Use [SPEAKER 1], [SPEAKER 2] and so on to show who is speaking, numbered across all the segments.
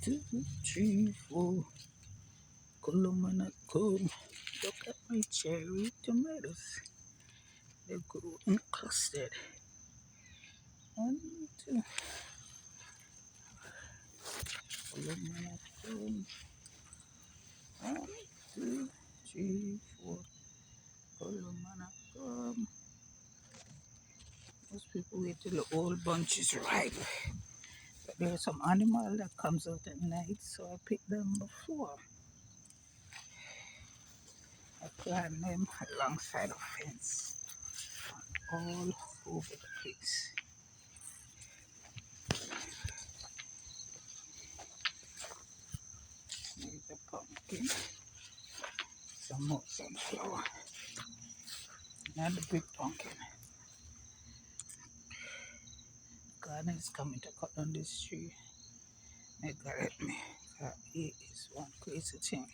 [SPEAKER 1] 2, 3, 4. Colomana come. Look at my cherry tomatoes. They grow in clustered. 1, 2. Colomana come. 1, 2, 3, 4. Colomana come. Most people wait till the whole bunch is ripe. But there's some animal that comes out at night, so I pick them before. I plant them alongside a fence, all over the place. There's a pumpkin, some more sunflower, and the big pumpkin. Gardener is coming to cut down this tree. They got at me. It is one crazy thing.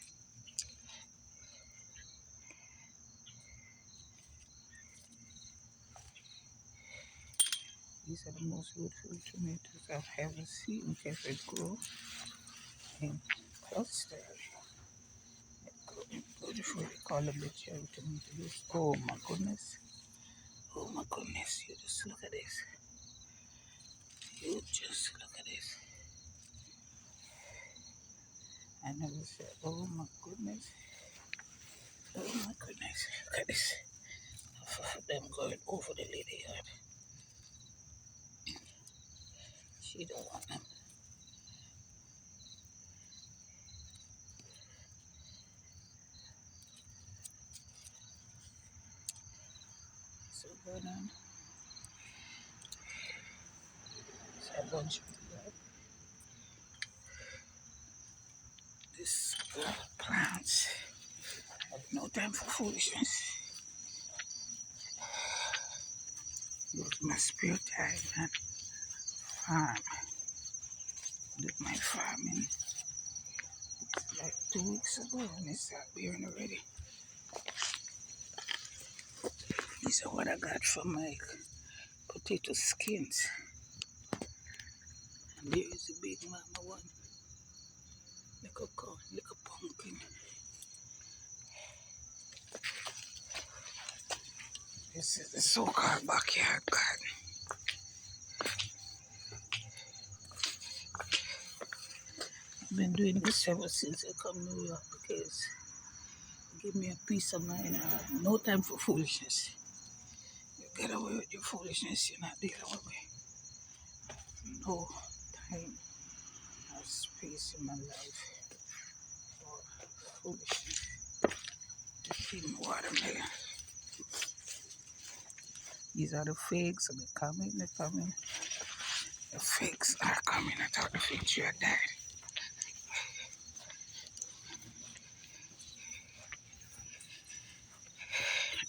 [SPEAKER 1] These are the most beautiful tomatoes I've ever seen. Because they grow in clusters. Beautiful, they call them the cherry tomatoes. Oh my goodness. Oh my goodness. You just look at this. You just look at this. I never said, oh my goodness. Oh my goodness. Look at this. Them going over the lady yard. She don't want them. So go down. It's a bunch of that. This girl plants. I have no time for foolishness. Use my spare time and farm. Did my farming like 2 weeks ago and it started bearing already. These are what I got from my potato skins. And there is a big mama one. Look a corn, look a pumpkin. This is the so-called backyard garden. I've been doing this ever since I come to New York because it give me a peace of mind. I have no time for foolishness. You get away with your foolishness, you're not dealing with me. No time or space in my life for foolishness. Eating watermelon. These are the figs, so they're coming, they're coming. The figs are coming. I thought the fig tree had died.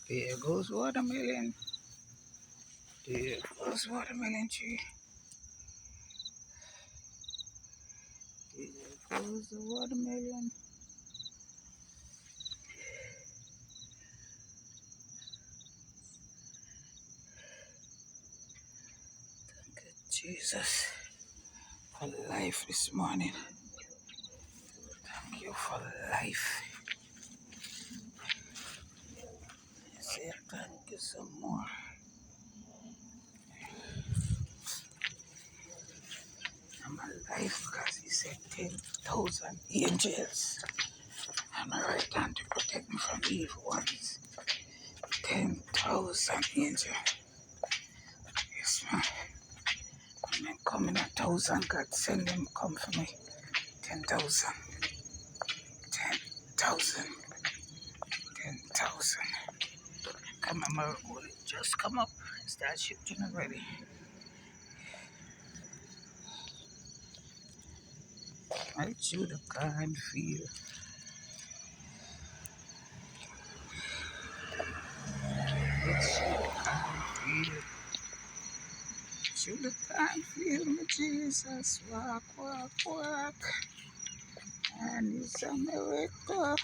[SPEAKER 1] There goes watermelon. There goes watermelon tree. There goes the watermelon. Thank you, Jesus, for life this morning. Thank you for life. I say thank you some more. I'm alive because he said 10,000 angels on my right hand to protect me from evil ones. 10,000 angels. Yes, man. When they come in 1,000, God send them come for me. 10,000. 10,000. 10,000. Come on, my just come up. Start shooting already. I chew the kind feel. Let's chew the kind feel. Chew the kind feel, me Jesus. Walk, walk, walk. And it's a miracle.